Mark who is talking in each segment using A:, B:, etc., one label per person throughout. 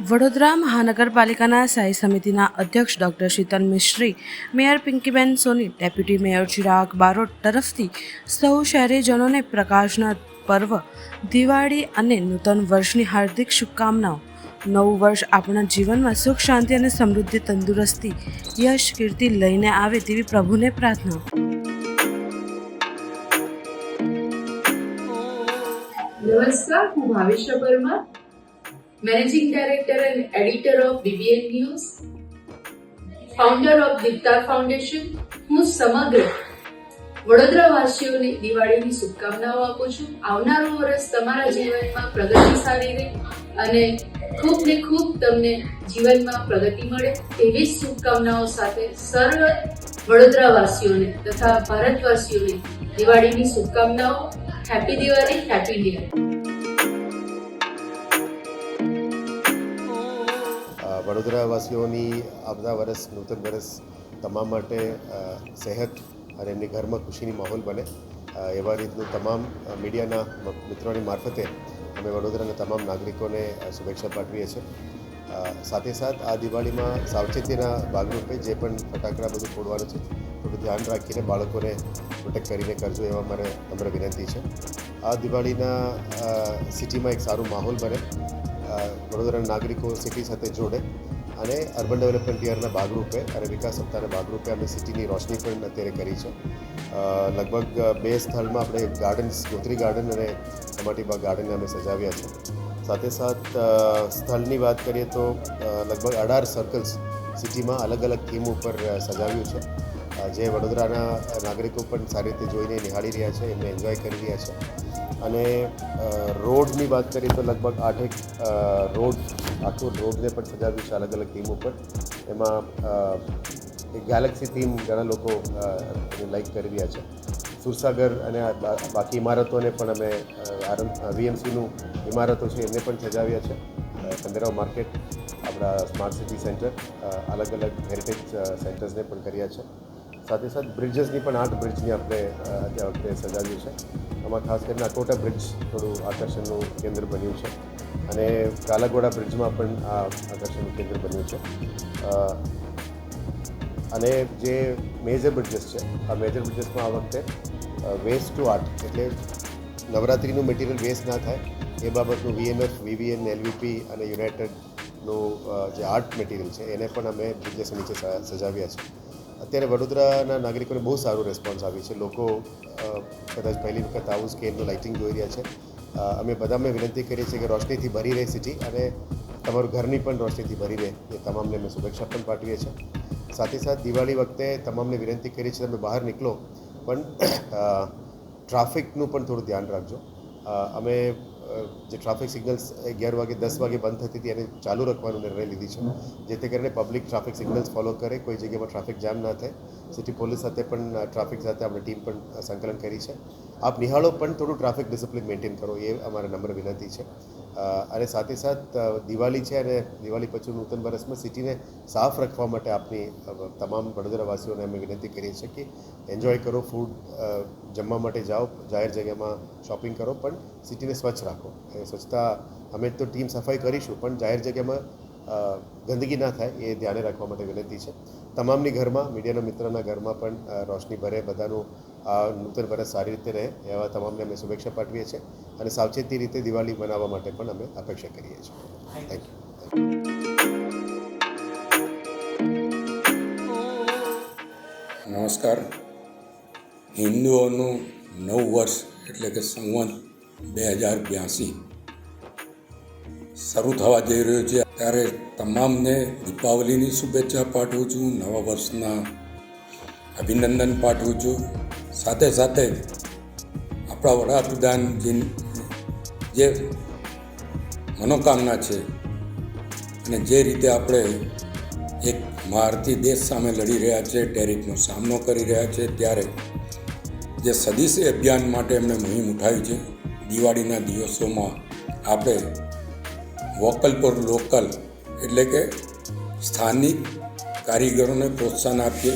A: વડોદરા મહાનગરપાલિકાના સ્થાયી સમિતિના અધ્યક્ષ ડૉક્ટર શીતલ મિસ્ત્રી, મેયર પિંકીબેન સોની, ડેપ્યુટી મેયર ચિરાગ બારોટ તરફથી સૌ શહેરીજનોને પ્રકાશના પર્વ દિવાળી અને નૂતન વર્ષની હાર્દિક શુભકામનાઓ। નવું વર્ષ આપણા જીવનમાં સુખ, શાંતિ અને સમૃદ્ધિ, તંદુરસ્તી, યશ, કીર્તિ લઈને આવે તેવી પ્રભુને પ્રાર્થના।
B: નમસ્કાર, હું Bhavesh Parmar, managing director and editor of BBN news, founder of Deepta foundation. હું સમગ્ર વડોદરાવાસીઓને દિવાળીની શુભકામનાઓ આપું છું। આવનારું વર્ષ તમારા જીવનમાં પ્રગતિશાળી રહે અને ખૂબ ને ખૂબ તમને જીવનમાં પ્રગતિ મળે એવી જ શુભકામનાઓ સાથે સર્વ વડોદરાવાસીઓને તથા ભારતવાસીઓને દિવાળીની શુભકામનાઓ। Happy Diwali, happy new year.
C: વડોદરાવાસીઓની આવતા વર્ષ, નૂતન વર્ષ તમામ માટે સેહત અને એમની ઘરમાં ખુશીની માહોલ બને એવા રીતનું તમામ મીડિયાના મિત્રોની મારફતે અમે વડોદરાના તમામ નાગરિકોને શુભેચ્છા પાઠવીએ છીએ। સાથે સાથ આ દિવાળીમાં સાવચેતીના ભાગરૂપે જે પણ ફટાકડા બધું ફોડવાનું છે થોડું ધ્યાન રાખીને બાળકોને પ્રોટેક્ટ કરીને કરજો એવા મારે નમ્ર વિનંતી છે। આ દિવાળીના સિટીમાં એક સારું માહોલ બને, વડોદરાના નાગરિકો સિટી સાથે જોડે અને અર્બન ડેવલપમેન્ટ યરના ભાગરૂપે અને વિકાસ સપ્તાહના ભાગરૂપે અમે સિટીની રોશની પણ અત્યારે કરી છે। લગભગ 2 સ્થળમાં આપણે ગાર્ડન્સ, ગોત્રી ગાર્ડન અને કમાટીબાગ ગાર્ડનને અમે સજાવ્યા છે। સાથે સાથ સ્થળની વાત કરીએ તો લગભગ 18 સર્કલ્સ સિટીમાં અલગ અલગ થીમ ઉપર સજાવ્યું છે, જે વડોદરાના નાગરિકો પણ સારી રીતે જોઈને નિહાળી રહ્યા છે, એમને એન્જોય કરી રહ્યા છે। અને રોડની વાત કરીએ તો લગભગ 8 રોડ, આખું રોડને પણ સજાવ્યું છે અલગ અલગ થીમ ઉપર। એમાં એક ગેલેક્સી થીમ ઘણા લોકો લાઈક કરી રહ્યા છે। સુરસાગર અને બાકી ઇમારતોને પણ અમે VMCનું ઇમારતો છે એમને પણ સજાવ્યા છે। ખંડેરાવ માર્કેટ, આપણા સ્માર્ટ સિટી સેન્ટર, અલગ અલગ હેરિટેજ સેન્ટર્સને પણ કર્યા છે। સાથે સાથે બ્રિજેસની પણ 8 બ્રિજની આપણે અત્યાર વખતે સજાવ્યું છે। આમાં ખાસ કરીને અકોટા બ્રિજ થોડું આકર્ષણનું કેન્દ્ર બન્યું છે અને કાલાઘોડા બ્રિજમાં પણ આ આકર્ષણનું કેન્દ્ર બન્યું છે। અને જે મેજર બ્રિજેસ છે, આ મેજર બ્રિજેસમાં આ વખતે વેસ્ટ ટુ આર્ટ, એટલે નવરાત્રિનું મટીરિયલ વેસ્ટ ના થાય એ બાબતનું VMF, VVN, LVP અને યુનાઇટેડનું જે આર્ટ મટીરિયલ છે એને પણ અમે બ્રિજેસ નીચે સજાવ્યા છે। અત્યારે વડોદરાના નાગરિકોને બહુ સારો રિસ્પોન્સ આવ્યો છે। લોકો કદાચ પહેલી વખત આવું સ્કેલનું લાઇટિંગ જોઈ રહ્યા છે। અમે બધાને વિનંતી કરીએ છીએ કે રોશનીથી ભરી રહે સિટી અને તમારું ઘરની પણ રોશનીથી ભરી રહે એ તમામને અમે શુભેચ્છા પણ પાઠવીએ છીએ। સાથે સાથ દિવાળી વખતે તમામને વિનંતી કરીએ છીએ તમે બહાર નીકળો પણ ટ્રાફિકનું પણ થોડું ધ્યાન રાખજો। અમે જે ટ્રાફિક સિગ્નલ્સ 11 વાગે 10 વાગે બંધ થતી હતી એને ચાલુ રાખવાનો નિર્ણય લીધી છે, જેથી કરીને પબ્લિક ટ્રાફિક સિગ્નલ્સ ફોલો કરે, કોઈ જગ્યામાં ટ્રાફિક જામ ના થાય। સિટી પોલીસ સાથે પણ ટ્રાફિક સાથે આપણે ટીમ પણ સંકલન કરી છે। આપ નિહાળો પણ થોડું ટ્રાફિક ડિસિપ્લિન મેન્ટેન કરો એ અમારે નમ્ર વિનંતી છે। અને સાથે સાથ દિવાળી છે અને દિવાળી પછી નૂતન વર્ષમાં સિટીને સાફ રાખવા માટે આપની તમામ વડોદરાવાસીઓને અમે વિનંતી કરીએ છીએ કે એન્જોય કરો, ફૂડ જમવા માટે જાઓ, જાહેર જગ્યામાં શોપિંગ કરો, પણ સિટીને સ્વચ્છ રાખો। એ સ્વચ્છતા અમે તો ટીમ સફાઈ કરીશું પણ જાહેર જગ્યામાં ગંદકી ના થાય એ ધ્યાને રાખવા માટે વિનંતી છે। તમામની ઘરમાં, મીડિયાના મિત્રના ઘરમાં પણ રોશની ભરે, બધાનું આ નૂતન વર્ષ સારી રીતે રહે એવા તમામને અમે શુભેચ્છા પાઠવીએ છીએ અને સાવચેતી રીતે દિવાળી મનાવવા માટે પણ અમે અપેક્ષા કરીએ છીએ। Thank you.
D: નમસ્કાર। હિન્દુઓનું નવ વર્ષ એટલે કે સંવત 2082 શરૂ થવા જઈ રહ્યું છે, ત્યારે તમામને દીપાવલીની શુભેચ્છા પાઠવું છું, નવા વર્ષના અભિનંદન પાઠવું છું। સાથે સાથે આપણા વડાપ્રધાનજી જે મનોકામના છે અને જે રીતે આપણે એક ભારતીય દેશ સામે લડી રહ્યા છે, ટેરિફનો સામનો કરી રહ્યા છે, ત્યારે જે સ્વદેશી અભિયાન માટે એમણે મુહિમ ઉઠાવી છે। દિવાળીના દિવસોમાં આપણે વોકલ ફોર લોકલ એટલે કે સ્થાનિક કારીગરોને પ્રોત્સાહન આપીએ,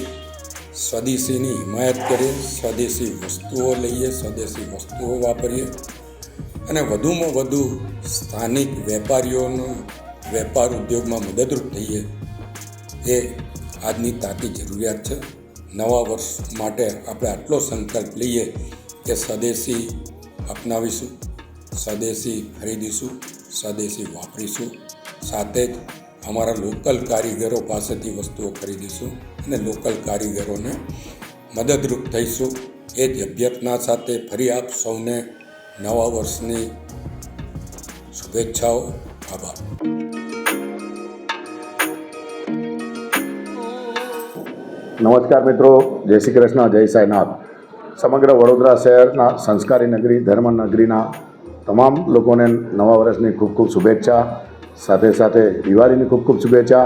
D: સ્વદેશીની હિમાયત કરીએ, સ્વદેશી વસ્તુઓ લઈએ, સ્વદેશી વસ્તુઓ વાપરીએ અને વધુમાં વધુ સ્થાનિક વેપારીઓનો વેપાર ઉદ્યોગમાં મદદરૂપ થઈએ એ આજની તાતી જરૂરિયાત છે. નવા વર્ષ માટે આપણે આટલો સંકલ્પ લઈએ કે સ્વદેશી અપનાવીશું, સ્વદેશી ખરીદીશું, સ્વદેશી વાપરીશું, સાથે જ અમારા લોકલ કારીગરો પાસેથી વસ્તુઓ ખરીદીશું અને લોકલ કારીગરોને મદદરૂપ થઈશું. એ જ અભ્યર્થના સાથે ફરી આપ સૌને નવા વર્ષની શુભેચ્છાઓ. આભાર.
E: નમસ્કાર મિત્રો, જય શ્રી કૃષ્ણ, જય સાંઈનાથ. સમગ્ર વડોદરા શહેરના સંસ્કારી નગરી, ધર્મ નગરીના તમામ લોકોને નવા વર્ષની ખૂબ ખૂબ શુભેચ્છા. સાથે સાથે દિવાળીની ખૂબ ખૂબ શુભેચ્છા.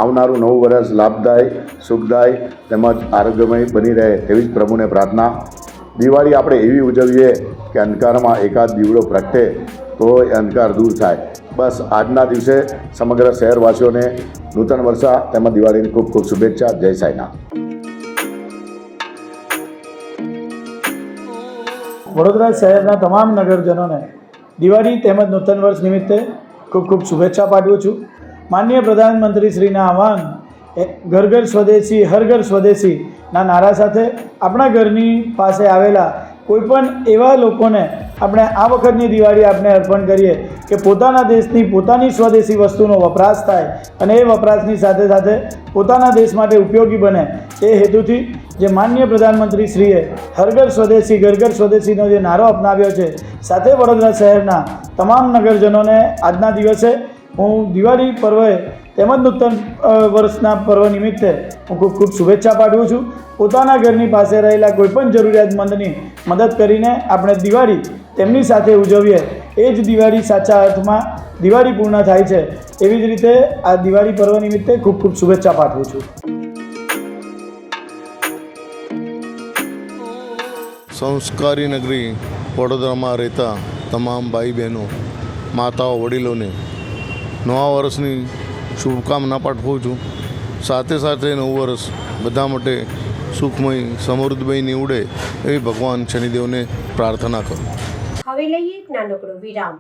E: આવનારું નવું વર્ષ લાભદાયી, સુખદાયી તેમજ આરોગ્યમય બની રહે તેવી જ પ્રભુને પ્રાર્થના. દિવાળી આપણે એવી ઉજવીએ કે અંધકારમાં એકાદ દીવડો પ્રગટે તો એ અંધકાર દૂર થાય. બસ આજના દિવસે સમગ્ર શહેરવાસીઓને નૂતન વર્ષા તેમજ દિવાળીની ખૂબ ખૂબ શુભેચ્છા. જય સાંઈનાથ.
F: વડોદરા શહેરના તમામ નગરજનોને દિવાળી તેમજ નૂતન વર્ષ નિમિત્તે ખૂબ ખૂબ શુભેચ્છા પાઠવું છું. માનનીય પ્રધાનમંત્રીશ્રીના આહવાન ઘર ઘર સ્વદેશી હર ઘર સ્વદેશીના નારા સાથે આપણા ઘરની પાસે આવેલા કોઈપણ એવા લોકોને આપણે આ વખતની દિવાળી આપણે અર્પણ કરીએ કે પોતાના દેશની પોતાની સ્વદેશી વસ્તુનો વપરાશ થાય અને એ વપરાશની સાથે સાથે પોતાના દેશ માટે ઉપયોગી બને એ હેતુથી જે માનનીય પ્રધાનમંત્રીશ્રીએ હર ઘર સ્વદેશી ઘર ઘર સ્વદેશીનો જે નારો અપનાવ્યો છે, સાથે વડોદરા શહેરના તમામ નગરજનોને આજના દિવસે હું દિવાળી પર્વે તેમજ નૂતન વર્ષના પર્વ નિમિત્તે હું ખૂબ ખૂબ શુભેચ્છા પાઠવું છું. પોતાના ઘરની પાસે રહેલા કોઈપણ જરૂરિયાતમંદની મદદ કરીને આપણે દિવાળી તેમની સાથે ઉજવીએ એ જ દિવાળી સાચા અર્થમાં દિવાળી પૂર્ણ થાય છે. એવી જ રીતે આ દિવાળી પર્વ નિમિત્તે ખૂબ ખૂબ શુભેચ્છા પાઠવું છું.
G: સંસ્કારી નગરી વડોદરામાં રહેતા તમામ ભાઈ બહેનો, માતાઓ, વડીલોને નવા વર્ષની શુભકામના પાઠવું છું. સાથે સાથે નવું વર્ષ બધા માટે સુખમય, સમૃદ્ધમય નીવડે એવી ભગવાન શનિદેવને પ્રાર્થના કરું.
H: હવે લઈએ એક નાનકડો વિરામ.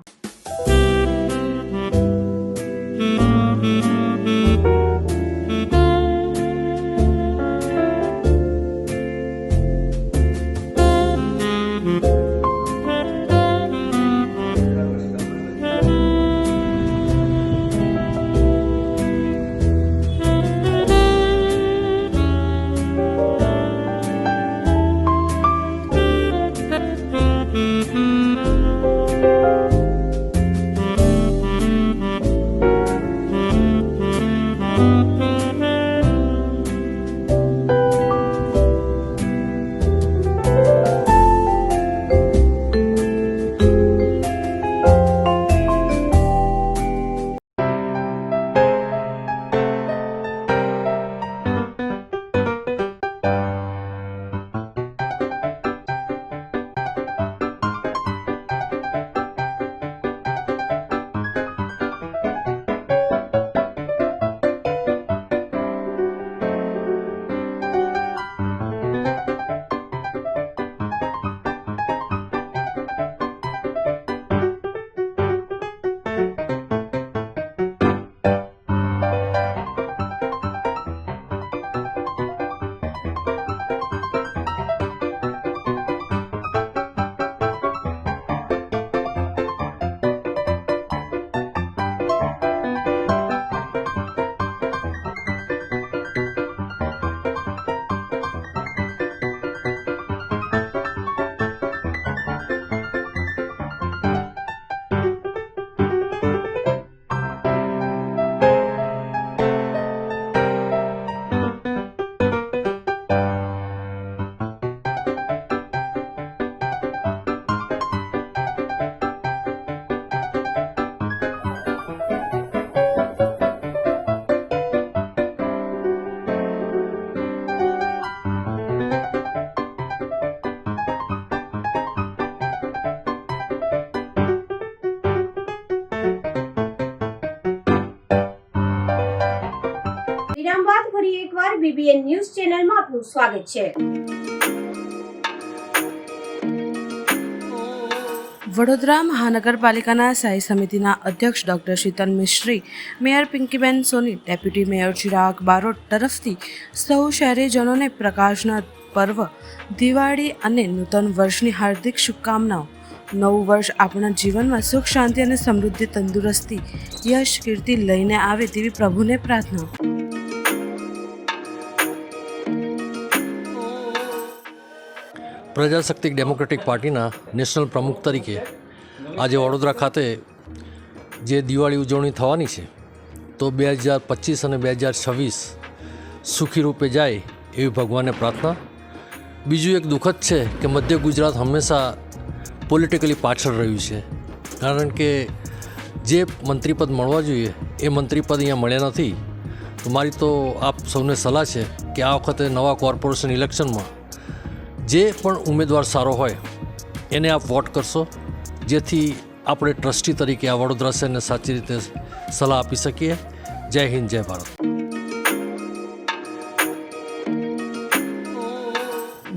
H: વિરામ બાદ ફરી એકવાર બીબીએન ન્યૂઝ ચેનલમાં આપનું સ્વાગત છે.
A: વડોદરા મહાનગરપાલિકાના સ્થાયી સમિતિના અધ્યક્ષ ડૉક્ટર શીતલ મિશ્રી, મેયર પિંકીબેન સોની, ડેપ્યુટી મેયર ચિરાગ બારોટ તરફથી સૌ શહેરીજનોને પ્રકાશના પર્વ દિવાળી અને નૂતન વર્ષની હાર્દિક શુભકામનાઓ. નવું વર્ષ આપણા જીવનમાં સુખ, શાંતિ અને સમૃદ્ધિ, તંદુરસ્તી, યશ, કીર્તિ લઈને આવે તેવી પ્રભુને પ્રાર્થના.
I: પ્રજાશક્તિ ડેમોક્રેટિક પાર્ટીના નેશનલ પ્રમુખ તરીકે આજે વડોદરા ખાતે જે દિવાળી ઉજવણી થવાની છે તો 2025 અને 2026 સુખી રૂપે જાય એવી ભગવાનને પ્રાર્થના. બીજું એક દુઃખદ છે કે મધ્ય ગુજરાત હંમેશા પોલિટિકલી પાછળ રહ્યું છે, કારણ કે જે મંત્રીપદ મળવા જોઈએ એ મંત્રીપદ અહીંયા મળ્યા નથી. તો મારી તો આપ સૌને સલાહ છે કે આ વખતે નવા કોર્પોરેશન ઇલેક્શનમાં જે પણ ઉમેદવાર સારો હોય એને આપ વોટ કરશો, જેથી આપણે ટ્રસ્ટી તરીકે આ વડોદરા શહેરને સાચી રીતે સલાહ આપી શકીએ. જય હિન્દ, જય ભારત.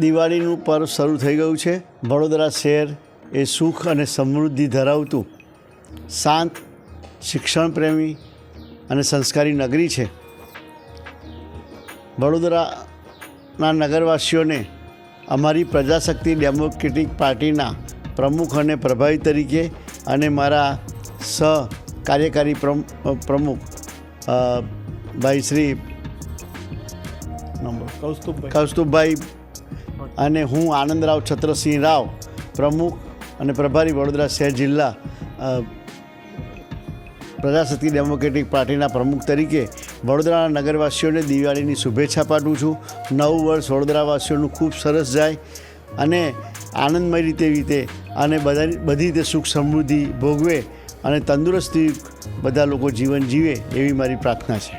J: દિવાળીનું પર્વ શરૂ થઈ ગયું છે. વડોદરા શહેર એ સુખ અને સમૃદ્ધિ ધરાવતું શાંત, શિક્ષણ પ્રેમી અને સંસ્કારી નગરી છે. વડોદરાના નગરવાસીઓને અમારી પ્રજાશક્તિ ડેમોક્રેટિક પાર્ટીના પ્રમુખ અને પ્રભારી તરીકે અને મારા સહ કાર્યકારી પ્રમુખ ભાઈ શ્રી કૌસ્તુભભાઈ અને હું આનંદરાવ છત્રસિંહ રાવ, પ્રમુખ અને પ્રભારી વડોદરા શહેર જિલ્લા પ્રજાશક્તિ ડેમોક્રેટિક પાર્ટીના પ્રમુખ તરીકે વડોદરાના નગરવાસીઓને દિવાળીની શુભેચ્છા પાઠવું છું. નવું વર્ષ વડોદરાવાસીઓનું ખૂબ સરસ જાય અને આનંદમય રીતે અને બધી રીતે સુખ સમૃદ્ધિ ભોગવે અને તંદુરસ્તી બધા લોકો જીવન જીવે એવી મારી પ્રાર્થના છે.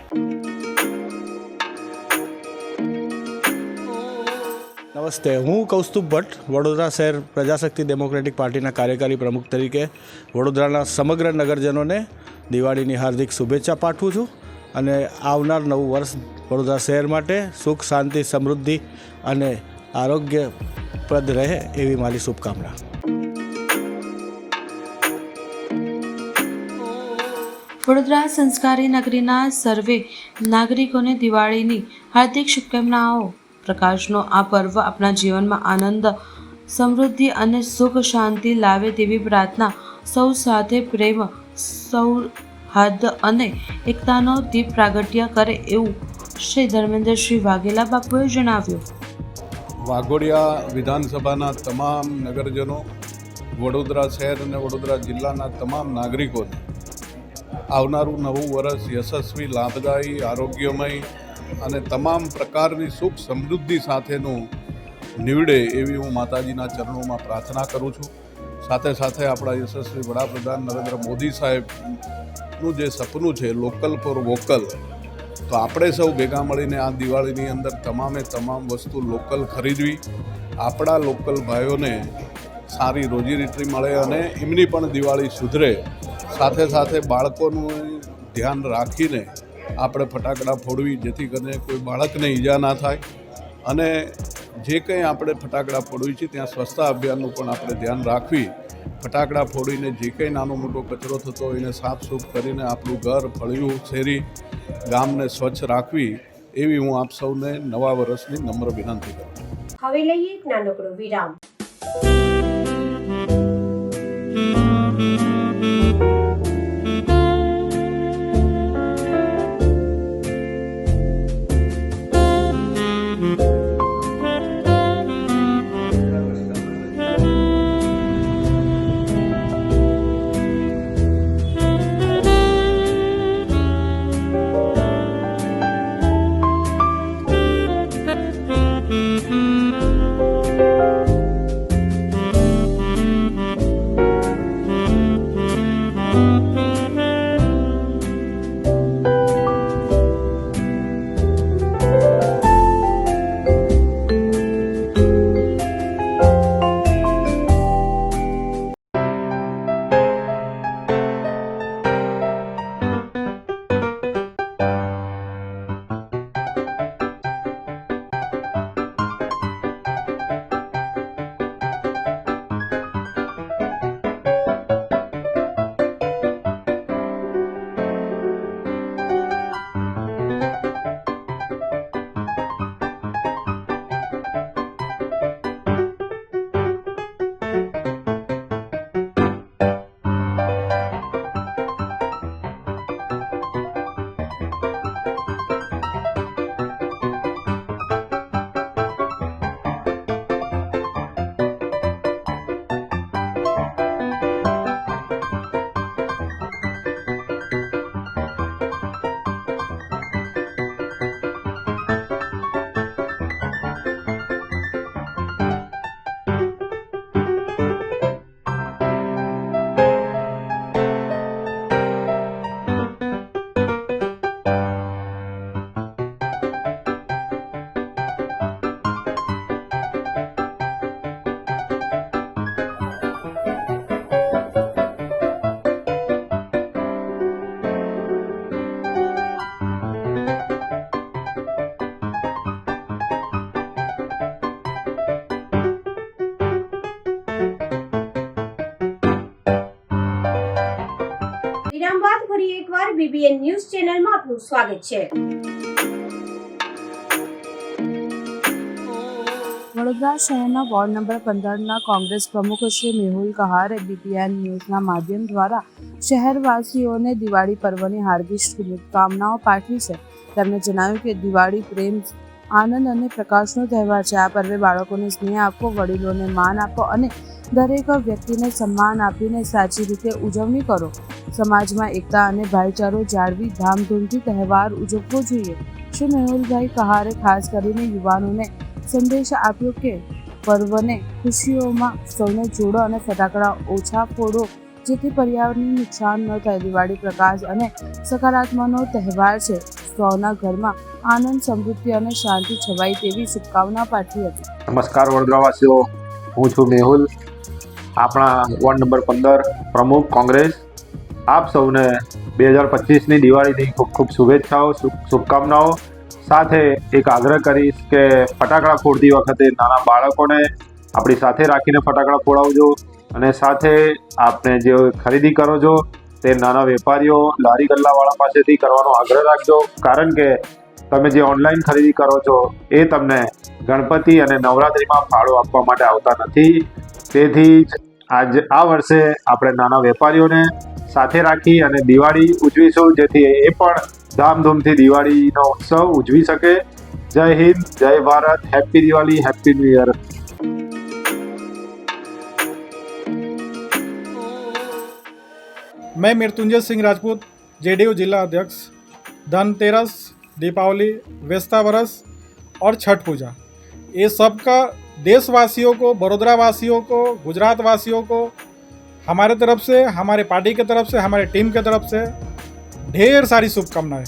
K: નમસ્તે, હું કૌસ્તુભ ભટ્ટ, વડોદરા શહેર પ્રજાશક્તિ ડેમોક્રેટિક પાર્ટીના કાર્યકારી પ્રમુખ તરીકે વડોદરાના સમગ્ર નગરજનોને દિવાળીની હાર્દિક શુભેચ્છા પાઠવું છું અને આવનાર નવું વર્ષ વડોદરા શહેર માટે સુખ, શાંતિ, સમૃદ્ધિ અને આરોગ્યપ્રદ રહે એવી મારી શુભકામના.
A: વડોદરા સંસ્કારી નગરીના સર્વે નાગરિકોને દિવાળીની હાર્દિક શુભકામનાઓ. પ્રકાશનો આ પર્વ આપણા જીવનમાં આનંદ, સમૃદ્ધિ અને સુખ શાંતિ લાવે તેવી પ્રાર્થના. સૌ સાથે પ્રેમ, સૌહાર્દ અને એકતાનો દીપ પ્રાગટ્ય કરે એવું શ્રી ધર્મેન્દ્રસિંહ વાઘેલા બાપુએ જણાવ્યું.
L: વાઘોડિયા વિધાનસભાના તમામ નગરજનો, વડોદરા શહેર અને વડોદરા જિલ્લાના તમામ નાગરિકોને આવનારું નવું વર્ષ યશસ્વી, લાભદાયી, આરોગ્યમય અને તમામ પ્રકારની સુખ સમૃદ્ધિ સાથેનું નીવડે એવી હું માતાજીના ચરણોમાં પ્રાર્થના કરું છું. સાથે સાથે આપણા યશસ્વી વડાપ્રધાન નરેન્દ્ર મોદી સાહેબનું જે સપનું છે લોકલ ફોર વોકલ, તો આપણે સૌ ભેગા મળીને આ દિવાળીની અંદર તમામે તમામ વસ્તુ લોકલ ખરીદવી, આપણા લોકલ ભાઈઓને સારી રોજીરોટી મળે અને એમની પણ દિવાળી સુધરે. સાથે સાથે બાળકોનું ધ્યાન રાખીને આપણે ફટાકડા ફોડવી, જેથી કરીને કોઈ બાળકને ઈજા ના થાય. અને જે કંઈ આપણે ફટાકડા ફોડવી છે ત્યાં સ્વચ્છતા અભિયાનનું પણ આપણે ધ્યાન રાખવી. ફટાકડા ફોડીને જે કંઈ નાનો મોટો કચરો થતો હોય એને સાફસૂફ કરીને આપણું ઘર, ફળિયું, શેરી, ગામને સ્વચ્છ રાખવી એવી હું આપ સૌને નવા વર્ષની નમ્ર વિનંતી કરું.
H: હવે લઈએ એક નાનકડો વિરામ. એકવાર BBN ન્યૂઝ ચેનલમાં આપનું સ્વાગત છે.
A: વડોદરા શહેરના વોર્ડ નંબર 15ના કોંગ્રેસ પ્રમુખ શ્રી મેહુલ કહારે BBN ન્યૂઝના માધ્યમ દ્વારા શહેરવાસીઓને દિવાળી પર્વની હાર્દિક શુભકામનાઓ પાઠવી છે. તેમણે જણાવ્યું કે દિવાળી પ્રેમ, આનંદ અને પ્રકાશનો તહેવાર છે. આ પર્વે બાળકોને સ્નેહ આપો, વડીલોને માન આપો અને દરેક વ્યક્તિને સન્માન આપીને સાચી રીતે ઉજવણી કરો. સમાજમાં એકતા અને ભાઈચારો જાળવી ધામધૂમથી તહેવાર ઉજવવો જોઈએ. શ્રી મેહુલભાઈ કહારે ખાસ કરીને યુવાનોને સંદેશ આપ્યો કે પર્વને ખુશીઓમાં સૌને જોડો અને ફટાકડા ઓછા ફોડો, જેથી પર્યાવરણને નુકસાન ન થાય. દિવાળી પ્રકાશ અને સકારાત્મકનો તહેવાર છે. સૌના ઘરમાં આનંદ, સમૃદ્ધિ અને શાંતિ છવાય તેવી શુભકામના પાઠવી હતી.
M: નમસ્કાર વડોદરાવાસીઓ, હું છું મેહુલ, આપણા વોર્ડ નંબર 15 પ્રમુખ કોંગ્રેસ. આપ સૌને 2025ની દિવાળીની ખૂબ ખૂબ શુભેચ્છાઓ, શુભકામનાઓ. સાથે એક આગ્રહ કરીશ કે ફટાકડા ફોડતી વખતે નાના બાળકોને આપણી સાથે રાખીને ફટાકડા ફોડાવજો અને સાથે આપને જે ખરીદી કરો છો તે નાના વેપારીઓ, લારી ગલ્લાવાળા પાસેથી કરવાનો આગ્રહ રાખજો, કારણ કે તમે જે ઓનલાઈન ખરીદી કરો છો એ તમને ગણપતિ અને નવરાત્રિમાં ફાળો આપવા માટે આવતા નથી. તેથી જ આ વર્ષે આપણે નાના વેપારીઓને સાથે રાખી અને દિવાળી ઉજવીશું, જેથી એ પણ ધામધૂમથી દિવાળીનો ઉત્સવ ઉજવી શકે. જય હિન્દ, જય Bharat, happy Diwali, happy new year.
N: मैं मृत्युंजय सिंह राजपूत, JDU जिला अध्यक्ष। धनतेरस, दीपावली, वेस्ता वरस और छठ पूजा, ये सब का देशवासियों को, बड़ोदरा वासियों को, गुजरात वासियों को हमारे तरफ से, हमारे पार्टी के तरफ से, हमारे टीम के तरफ से ढेर सारी शुभकामनाएं.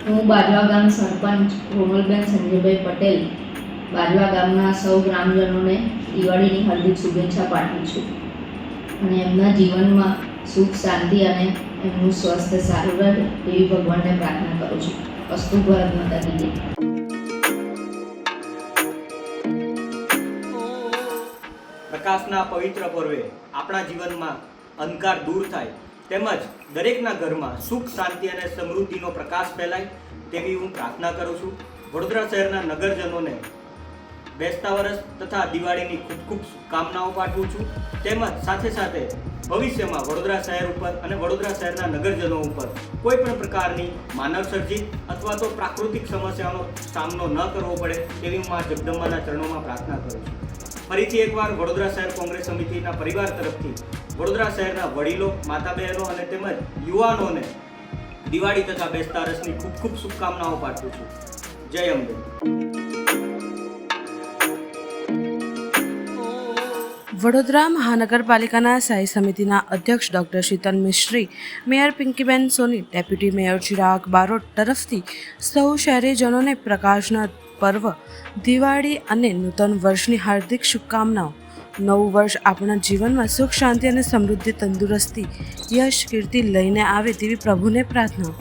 O: હું બાજવા ગામ સરપંચ રોમલબેન સંજયભાઈ પટેલ બાજવા ગામના સૌ ગ્રામજનોને દિવાળીની હાર્દિક શુભેચ્છા પાઠવું છું અને એમના જીવનમાં સુખ, શાંતિ અને એમનું સ્વાસ્થ્ય સારું રહે એવી ભગવાનને પ્રાર્થના કરું છું. અસ્તુ ભારત માતા કી જય.
P: પ્રકાશના પવિત્ર પર્વે આપણા જીવનમાં અંધકાર દૂર થાય તેમજ દરેકના ઘરમાં સુખ, શાંતિ અને સમૃદ્ધિનો પ્રકાશ ફેલાય તેવી હું પ્રાર્થના કરું છું. વડોદરા શહેરના નગરજનોને બેસતા વર્ષ તથા દિવાળીની ખૂબ ખૂબ શુભકામનાઓ પાઠવું છું. તેમજ સાથે સાથે ભવિષ્યમાં વડોદરા શહેર ઉપર અને વડોદરા શહેરના નગરજનો ઉપર કોઈ પણ પ્રકારની માનવ સર્જિત અથવા તો પ્રાકૃતિક સમસ્યાનો સામનો ન કરવો પડે તેવી હું આ જગદંબાના ચરણોમાં પ્રાર્થના કરું છું. ફરીથી એકવાર વડોદરા શહેર કોંગ્રેસ સમિતિના પરિવાર તરફથી વડોદરા શહેરના વડીલો, માતા બહેનો અને તેમજ યુવાનોને દિવાળી તથા બેસતા વર્ષની ખૂબ ખૂબ શુભકામનાઓ પાઠવું છું. જય અંબે.
A: વડોદરા મહાનગરપાલિકાના સ્થાયી સમિતિના અધ્યક્ષ ડૉક્ટર શીતલ મિશ્રી, મેયર પિંકીબેન સોની, ડેપ્યુટી મેયર ચિરાગ બારોટ તરફથી સૌ શહેરીજનોને પ્રકાશના પર્વ દિવાળી અને નૂતન વર્ષની હાર્દિક શુભકામનાઓ. નવું વર્ષ આપણા જીવનમાં સુખ, શાંતિ અને સમૃદ્ધિ, તંદુરસ્તી, યશ, કીર્તિ લઈને આવે તેવી પ્રભુને પ્રાર્થના.